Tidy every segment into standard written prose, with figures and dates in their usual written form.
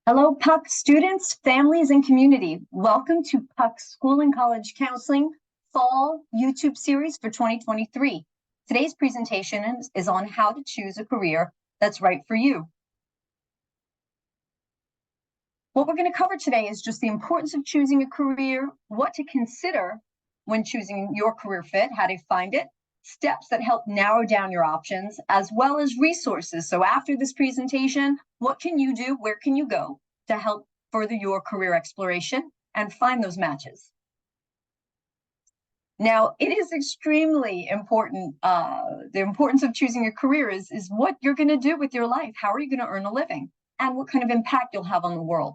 Hello, Puck students, families, and community. Welcome to Puck's School and College Counseling Fall YouTube series for 2023. Today's presentation is on how to choose a career that's right for you. What we're going to cover today is just the importance of choosing a career, what to consider when choosing your career fit, how to find it, steps that help narrow down your options, as well as resources. So after this presentation, what can you do? Where can you go to help further your career exploration and find those matches? Now, it is extremely important. The importance of choosing a career is what you're going to do with your life. How are you going to earn a living? And what kind of impact you'll have on the world.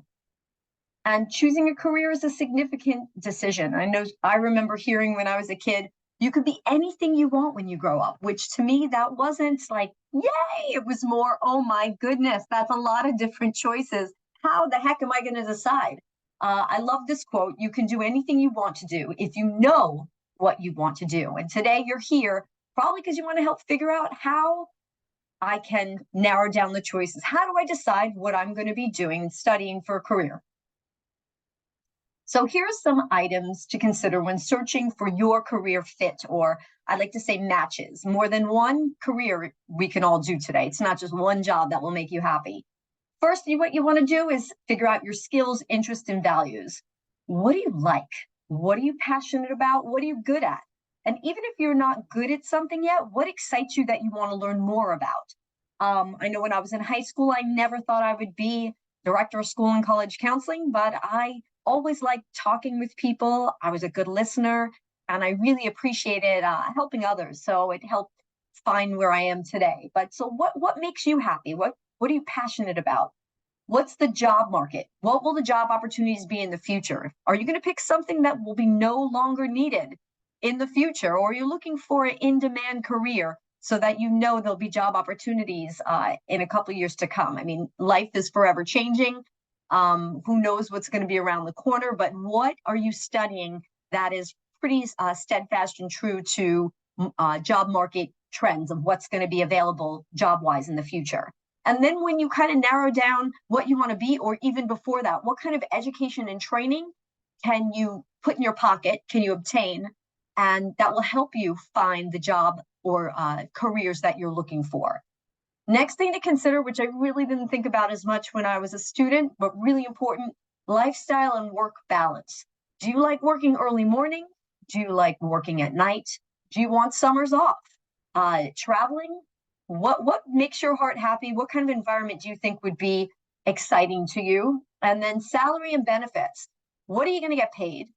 And choosing a career is a significant decision. I remember hearing when I was a kid, you could be anything you want when you grow up, which to me, that wasn't like, yay, it was more, oh my goodness, that's a lot of different choices. How the heck am I going to decide? I love this quote, you can do anything you want to do if you know what you want to do. And today you're here probably because you want to help figure out how I can narrow down the choices. How do I decide what I'm going to be doing and studying for a career? So here's some items to consider when searching for your career fit, or I'd like to say matches. More than one career we can all do today. It's not just one job that will make you happy. First, what you want to do is figure out your skills, interests, and values. What do you like? What are you passionate about? What are you good at? And even if you're not good at something yet, what excites you that you want to learn more about? I know when I was in high school, I never thought I would be director of school and college counseling, but I always liked talking with people. I was a good listener, and I really appreciated helping others. So it helped find where I am today. But so what makes you happy? What are you passionate about? What's the job market? What will the job opportunities be in the future? Are you going to pick something that will be no longer needed in the future? Or are you looking for an in-demand career so that you know there'll be job opportunities in a couple of years to come? I mean, life is forever changing. Who knows what's going to be around the corner, but what are you studying that is pretty steadfast and true to job market trends of what's going to be available job-wise in the future? And then when you kind of narrow down what you want to be, or even before that, what kind of education and training can you put in your pocket, can you obtain, and that will help you find the job or careers that you're looking for. Next thing to consider, which I really didn't think about as much when I was a student, but really important, lifestyle and work balance. Do you like working early morning? Do you like working at night? Do you want summers off? Traveling? What makes your heart happy? What kind of environment do you think would be exciting to you? And then salary and benefits. What are you going to get paid?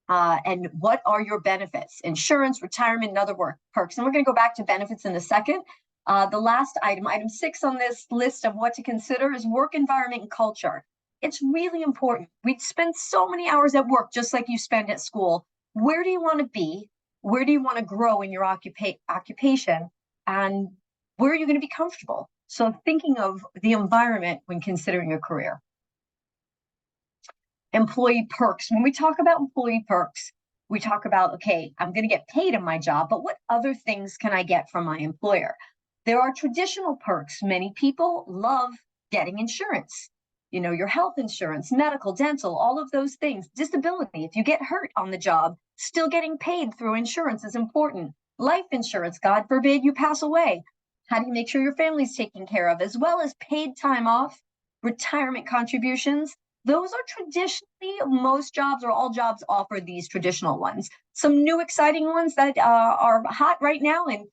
And what are your benefits? Insurance, retirement, and other work perks. And we're going to go back to benefits in a second. The last item 6 on this list of what to consider, is work environment and culture. It's really important. We spend so many hours at work, just like you spend at school. Where do you want to be? Where do you want to grow in your occupation? And where are you going to be comfortable? So thinking of the environment when considering a career. Employee perks. When we talk about employee perks, we talk about, okay, I'm going to get paid in my job, but what other things can I get from my employer? There are traditional perks. Many people love getting insurance, your health insurance, medical, dental, all of those things. Disability, if you get hurt on the job, still getting paid through insurance is important. Life insurance, God forbid you pass away. How do you make sure your family's taken care of? As well as paid time off, retirement contributions. Those are traditionally, most jobs or all jobs offer these traditional ones. Some new exciting ones that are hot right now and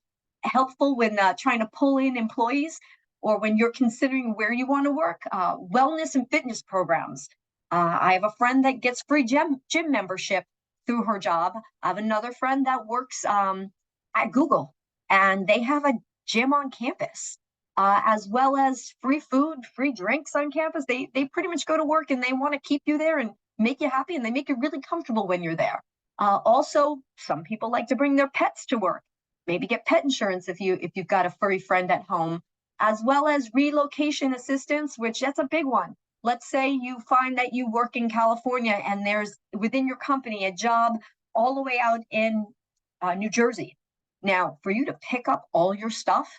helpful when trying to pull in employees, or when you're considering where you want to work, wellness and fitness programs. I have a friend that gets free gym membership through her job. I have another friend that works at Google, and they have a gym on campus, as well as free food, free drinks on campus. They pretty much go to work and they want to keep you there and make you happy, and they make you really comfortable when you're there. Also, some people like to bring their pets to work. Maybe get pet insurance if you've got a furry friend at home, as well as relocation assistance, which that's a big one. Let's say you find that you work in California and there's within your company a job all the way out in New Jersey. Now, for you to pick up all your stuff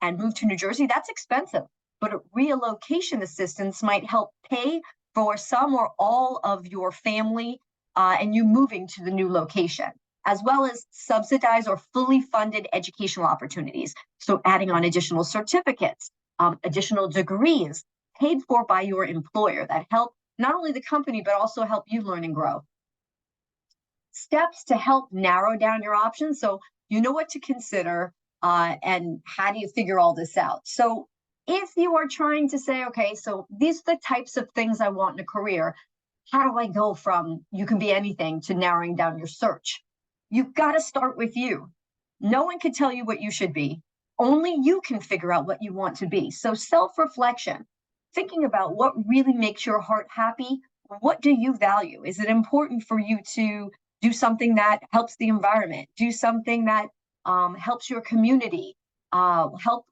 and move to New Jersey, that's expensive. but relocation assistance might help pay for some or all of your family and you moving to the new location, as well as subsidized or fully funded educational opportunities. So adding on additional certificates, additional degrees paid for by your employer that help not only the company, but also help you learn and grow. Steps to help narrow down your options. So you know what to consider and how do you figure all this out. So if you are trying to say, okay, so these are the types of things I want in a career, how do I go from you can be anything to narrowing down your search? You've got to start with you. No one can tell you what you should be. Only you can figure out what you want to be. So self-reflection, thinking about what really makes your heart happy. What do you value? Is it important for you to do something that helps the environment, do something that helps your community, help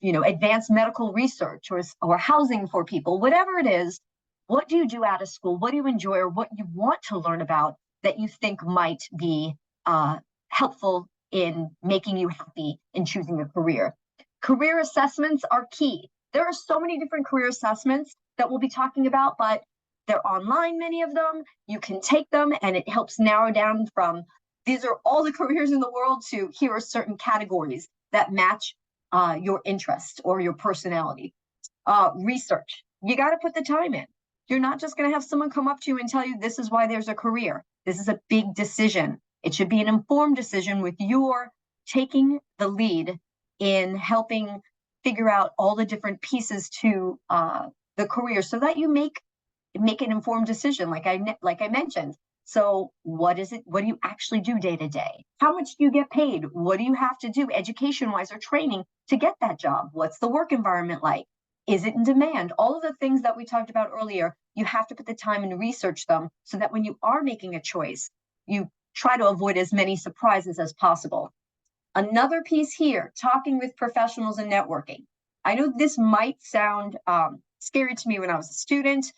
advance medical research or housing for people, whatever it is? What do you do out of school? What do you enjoy or what you want to learn about that you think might be helpful in making you happy in choosing a career? Career assessments are key. There are so many different career assessments that we'll be talking about, but they're online, many of them. You can take them and it helps narrow down from these are all the careers in the world to here are certain categories that match your interest or your personality. Research, you got to put the time in. You're not just going to have someone come up to you and tell you this is why there's a career. This is a big decision. It should be an informed decision with your taking the lead in helping figure out all the different pieces to the career so that you make an informed decision, like I mentioned. So what is it? What do you actually do day to day? How much do you get paid? What do you have to do education-wise or training to get that job? What's the work environment like? Is it in demand? All of the things that we talked about earlier, you have to put the time and research them so that when you are making a choice, you try to avoid as many surprises as possible. Another piece here, talking with professionals and networking. I know this might sound scary to me when I was a student,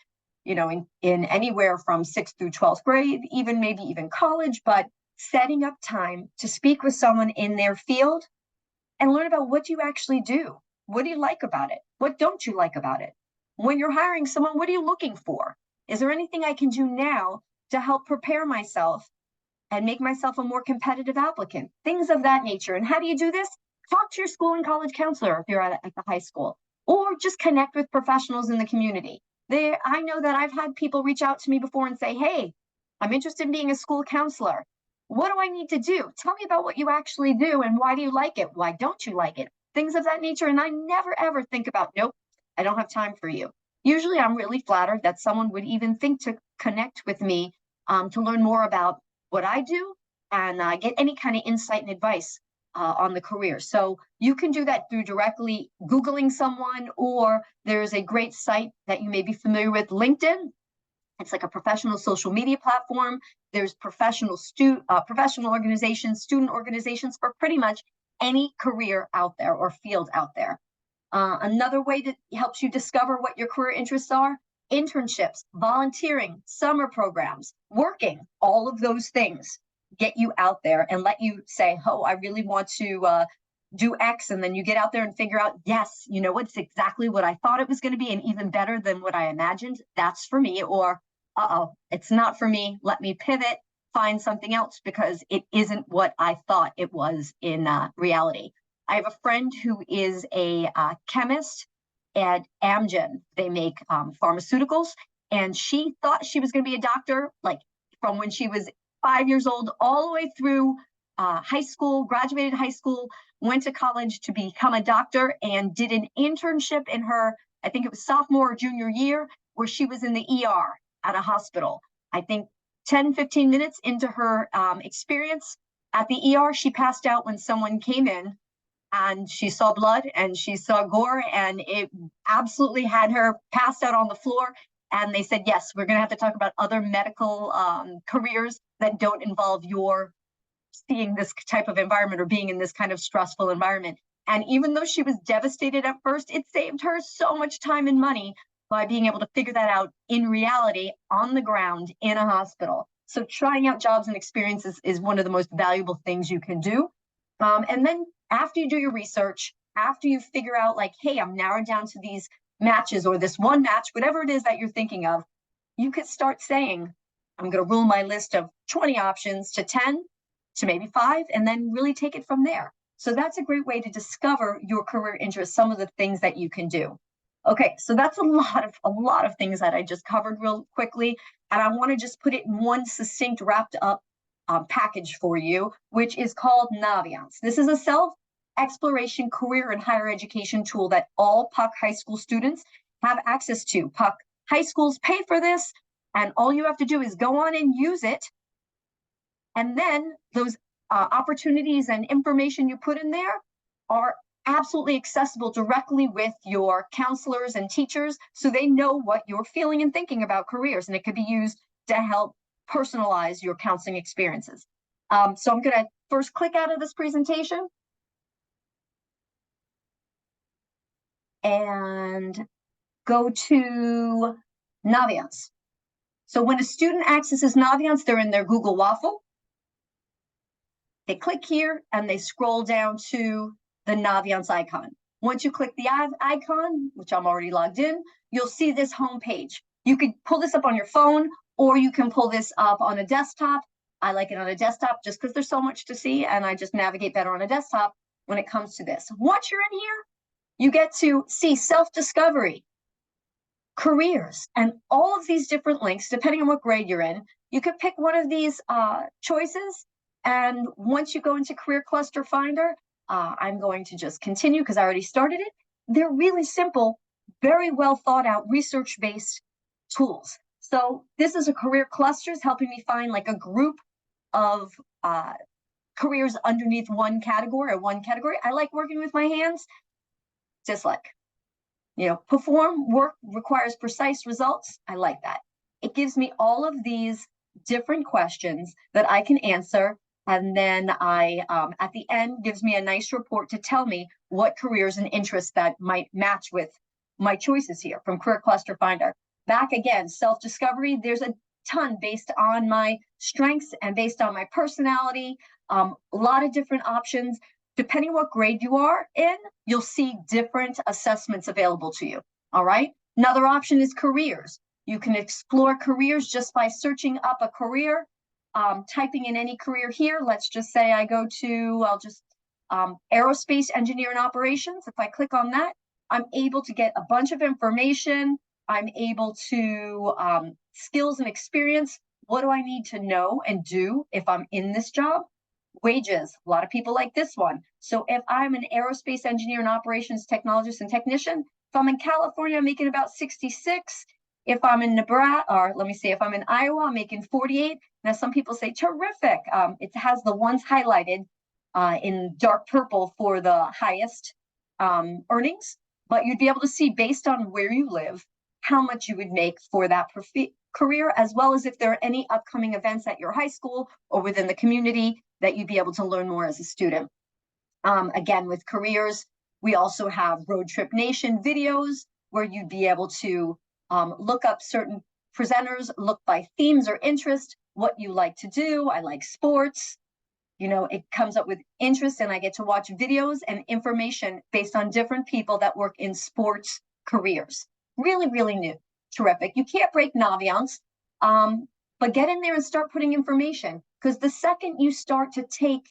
in anywhere from 6th through 12th grade, maybe even college, but setting up time to speak with someone in their field and learn about what you actually do. What do you like about it? What don't you like about it? When you're hiring someone, what are you looking for? Is there anything I can do now to help prepare myself and make myself a more competitive applicant? Things of that nature. And how do you do this? Talk to your school and college counselor if you're at the high school, or just connect with professionals in the community. I know that I've had people reach out to me before and say, hey, I'm interested in being a school counselor. What do I need to do? Tell me about what you actually do and why do you like it? Why don't you like it? Things of that nature. And I never, ever think about, nope, I don't have time for you. Usually I'm really flattered that someone would even think to connect with me to learn more about what I do and get any kind of insight and advice on the career. So you can do that through directly Googling someone, or there's a great site that you may be familiar with, LinkedIn. It's like a professional social media platform. There's professional organizations, student organizations for pretty much any career out there or field out there. Another way that helps you discover what your career interests are, internships, volunteering, summer programs, working, all of those things get you out there and let you say, oh, I really want to do X. And then you get out there and figure out, yes, it's exactly what I thought it was going to be and even better than what I imagined. That's for me. Or, it's not for me. Let me pivot, find something else because it isn't what I thought it was in reality. I have a friend who is a chemist at Amgen. They make pharmaceuticals. And she thought she was going to be a doctor, like from when she was 5 years old, all the way through high school, graduated high school, went to college to become a doctor and did an internship in her, I think it was sophomore or junior year, where she was in the ER at a hospital. I think 10, 15 minutes into her experience at the ER, she passed out when someone came in and she saw blood and she saw gore and it absolutely had her passed out on the floor. And they said, yes, we're going to have to talk about other medical careers that don't involve your seeing this type of environment or being in this kind of stressful environment. And even though she was devastated at first, it saved her so much time and money by being able to figure that out in reality on the ground in a hospital. So trying out jobs and experiences is one of the most valuable things you can do. And then after you do your research, after you figure out like, hey, I'm narrowed down to these matches or this one match, whatever it is that you're thinking of, you could start saying, I'm going to rule my list of 20 options to 10 to maybe 5, and then really take it from there. So that's a great way to discover your career interests, some of the things that you can do. Okay, so that's a lot of things that I just covered real quickly, and I want to just put it in one succinct, wrapped up package for you, which is called Naviance. This is a self-exploration career and higher education tool that all Puck High School students have access to. Puck High Schools pay for this, and all you have to do is go on and use it. And then those opportunities and information you put in there are absolutely accessible directly with your counselors and teachers, so they know what you're feeling and thinking about careers, and it could be used to help personalize your counseling experiences. So I'm going to first click out of this presentation and go to Naviance. So when a student accesses Naviance, they're in their Google Waffle. They click here and they scroll down to the Naviance icon. Once you click the icon, which I'm already logged in, you'll see this home page. You could pull this up on your phone, or you can pull this up on a desktop. I like it on a desktop just because there's so much to see, and I just navigate better on a desktop when it comes to this. Once you're in here, you get to see self-discovery, careers, and all of these different links, depending on what grade you're in. You could pick one of these choices, and once you go into Career Cluster Finder, I'm going to just continue because I already started it. They're really simple, very well thought out, research-based tools. So this is a career clusters helping me find like a group of careers underneath one category or one category. I like working with my hands, just like, perform work requires precise results. I like that. It gives me all of these different questions that I can answer. And then at the end, gives me a nice report to tell me what careers and interests that might match with my choices here from Career Cluster Finder. Back again, self-discovery, there's a ton based on my strengths and based on my personality, a lot of different options. Depending what grade you are in, you'll see different assessments available to you, all right? Another option is careers. You can explore careers just by searching up a career, typing in any career here. Let's just say I go to, aerospace engineer and operations. If I click on that, I'm able to get a bunch of information. I'm able to skills and experience. What do I need to know and do if I'm in this job? Wages. A lot of people like this one. So if I'm an aerospace engineer and operations technologist and technician, if I'm in California, I'm making about 66. If I'm in Nebraska, or let me see, if I'm in Iowa, I'm making 48. Now, some people say, terrific. It has the ones highlighted in dark purple for the highest earnings, but you'd be able to see based on where you live, how much you would make for that career, as well as if there are any upcoming events at your high school or within the community that you'd be able to learn more as a student. Again, with careers, we also have Road Trip Nation videos where you'd be able to look up certain presenters, look by themes or interest, what you like to do. I like sports. It comes up with interest, and I get to watch videos and information based on different people that work in sports careers. Really, really new, terrific. You can't break Naviance, but get in there and start putting information, because the second you start to take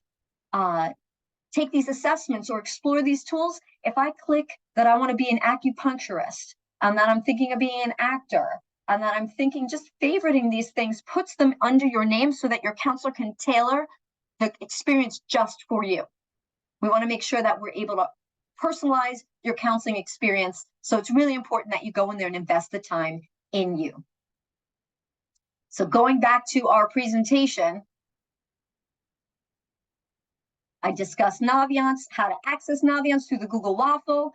these assessments or explore these tools, if I click that I want to be an acupuncturist, and that I'm thinking of being an actor, and that I'm thinking just favoriting these things, puts them under your name so that your counselor can tailor the experience just for you. We want to make sure that we're able to personalize your counseling experience. So it's really important that you go in there and invest the time in you. So going back to our presentation, I discussed Naviance, how to access Naviance through the Google Waffle.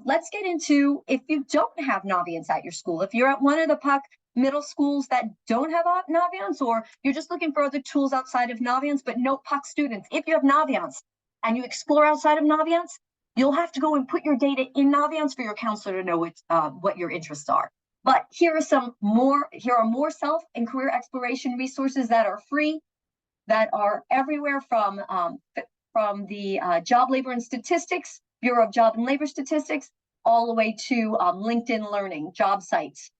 Let's get into if you don't have Naviance at your school. If you're at one of the Puck middle schools that don't have Naviance, or you're just looking for other tools outside of Naviance, but no Puck students, if you have Naviance and you explore outside of Naviance, you'll have to go and put your data in Naviance for your counselor to know what your interests are. But here are more self and career exploration resources that are free, that are everywhere from the job, labor, and statistics Bureau of Job and Labor Statistics, all the way to LinkedIn Learning, job sites.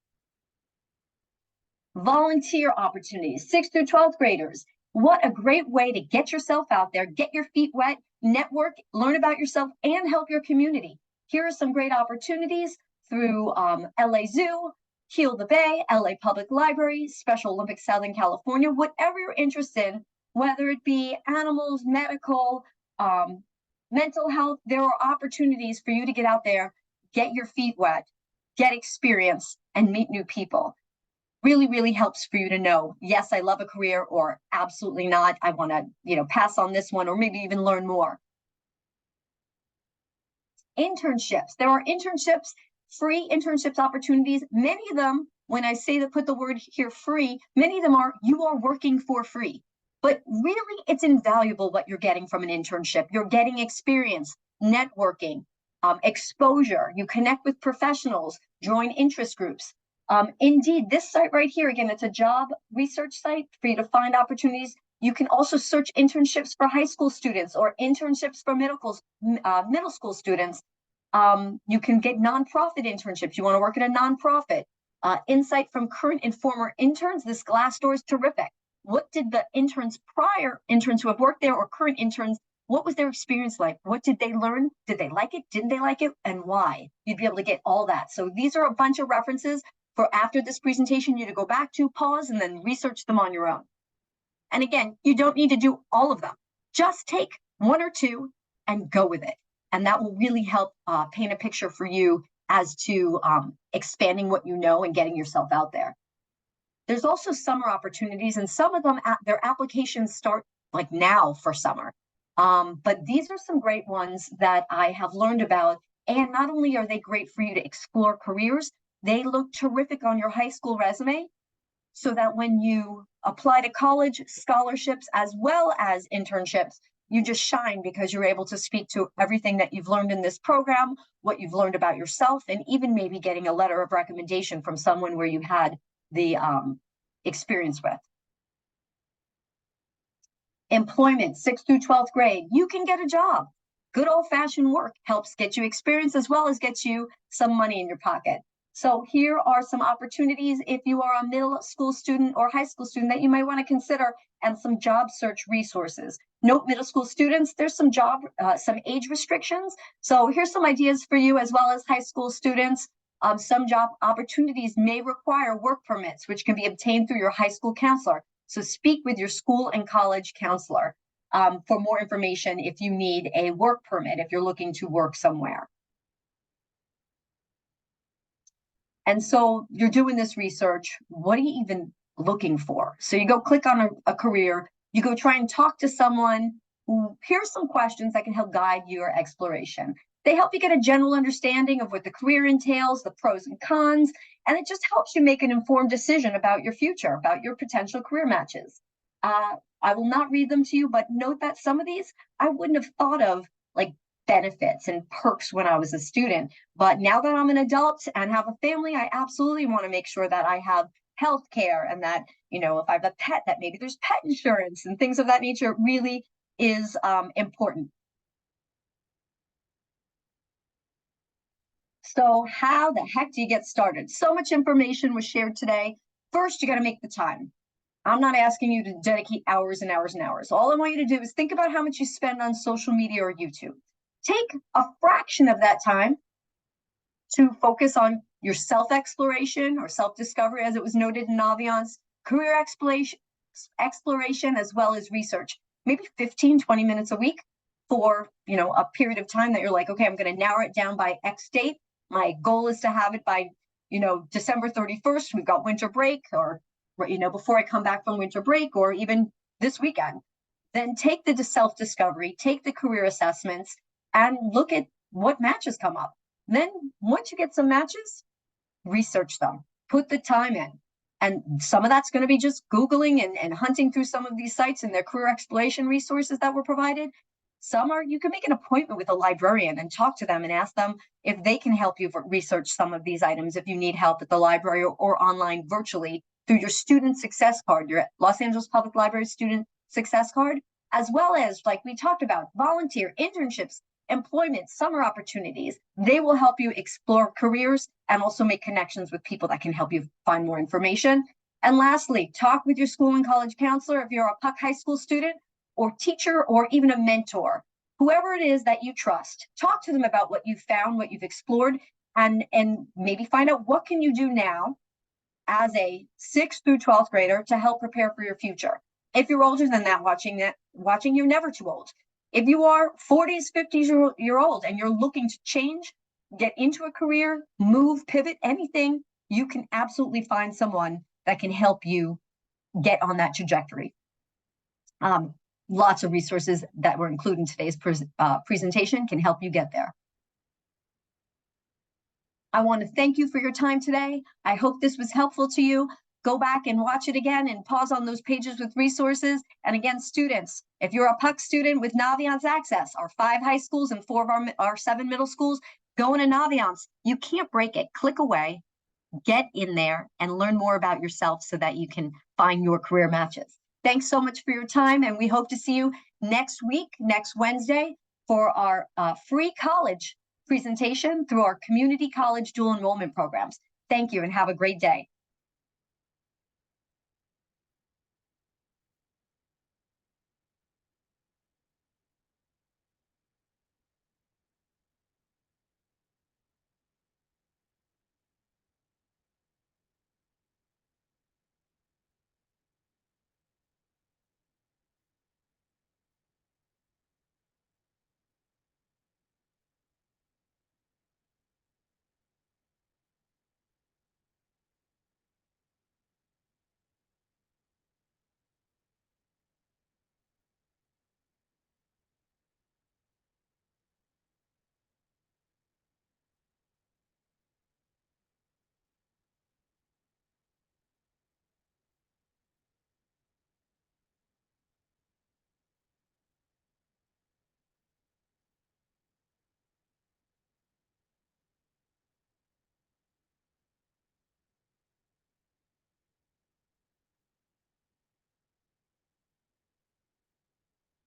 Volunteer opportunities, 6th through 12th graders. What a great way to get yourself out there, get your feet wet, network, learn about yourself, and help your community. Here are some great opportunities through LA Zoo, Heal the Bay, LA Public Library, Special Olympics Southern California, whatever you're interested in, whether it be animals, medical, mental health, there are opportunities for you to get out there, get your feet wet, get experience, and meet new people. Really, really helps for you to know, yes, I love a career, or absolutely not, I want to, pass on this one, or maybe even learn more. Internships. There are internships, free internships opportunities. Many of them, when I say that, put the word here, free, many of them are, you are working for free. But really, it's invaluable what you're getting from an internship. You're getting experience, networking, exposure. You connect with professionals, join interest groups. Indeed, this site right here, again, it's a job research site for you to find opportunities. You can also search internships for high school students or internships for middle school students. You can get nonprofit internships. You want to work at a nonprofit. Insight from current and former interns. This Glassdoor is terrific. What did the prior interns who have worked there, or current interns, what was their experience like? What did they learn? Did they like it? Didn't they like it? And why? You'd be able to get all that. So these are a bunch of references for after this presentation, you to go back to, pause, and then research them on your own. And again, you don't need to do all of them. Just take one or two and go with it. And that will really help paint a picture for you as to expanding what you know and getting yourself out there. There's also summer opportunities, and some of them, their applications start like now for summer. But these are some great ones that I have learned about. And not only are they great for you to explore careers, they look terrific on your high school resume, so that when you apply to college, scholarships, as well as internships, you just shine because you're able to speak to everything that you've learned in this program, what you've learned about yourself, and even maybe getting a letter of recommendation from someone where you had the experience with. Employment, 6th through 12th grade, you can get a job. Good old-fashioned work helps get you experience as well as get you some money in your pocket. So here are some opportunities if you are a middle school student or high school student that you might want to consider, and some job search resources. Note, middle school students, there's some age restrictions. So here's some ideas for you as well as high school students. Some job opportunities may require work permits, which can be obtained through your high school counselor. So speak with your school and college counselor for more information if you need a work permit, if you're looking to work somewhere. And so you're doing this research. What are you even looking for? So you go click on a career, you go try and talk to someone who, here's some questions that can help guide your exploration. They help you get a general understanding of what the career entails, the pros and cons, and it just helps you make an informed decision about your future, about your potential career matches. I will not read them to you, but note that some of these I wouldn't have thought of, like benefits and perks, when I was a student. But now that I'm an adult and have a family, I absolutely want to make sure that I have health care, and that, if I have a pet, that maybe there's pet insurance and things of that nature. It really is important. So how the heck do you get started? So much information was shared today. First, you got to make the time. I'm not asking you to dedicate hours and hours and hours. All I want you to do is think about how much you spend on social media or YouTube. Take a fraction of that time to focus on your self-exploration or self-discovery, as it was noted in Naviance, career exploration, as well as research. Maybe 15, 20 minutes a week for, a period of time that you're like, okay, I'm going to narrow it down by X date. My goal is to have it by, December 31st. We've got winter break, or, before I come back from winter break, or even this weekend. Then take the self-discovery, take the career assessments, and look at what matches come up. Then once you get some matches, research them, put the time in. And some of that's going to be just Googling and hunting through some of these sites and their career exploration resources that were provided. Some are, you can make an appointment with a librarian and talk to them and ask them if they can help you research some of these items if you need help at the library or online virtually through your student success card, your Los Angeles Public Library student success card, as well as, like we talked about, volunteer internships, employment, summer opportunities. They will help you explore careers and also make connections with people that can help you find more information. And lastly, talk with your school and college counselor if you're a Puck High School student or teacher or even a mentor. Whoever it is that you trust, talk to them about what you've found, what you've explored, and maybe find out what can you do now as a 6th through 12th grader to help prepare for your future. If you're older than that, watching, you're never too old. If you are 40s, 50s year old and you're looking to change, get into a career, move, pivot, anything, you can absolutely find someone that can help you get on that trajectory. Lots of resources that were included in today's presentation can help you get there. I want to thank you for your time today. I hope this was helpful to you. Go back and watch it again and pause on those pages with resources. And again, students, if you're a Puck student with Naviance Access, our 5 high schools and 4 of our 7 middle schools, go into Naviance. You can't break it. Click away, get in there, and learn more about yourself so that you can find your career matches. Thanks so much for your time, and we hope to see you next week, next Wednesday, for our free college presentation through our community college dual enrollment programs. Thank you and have a great day.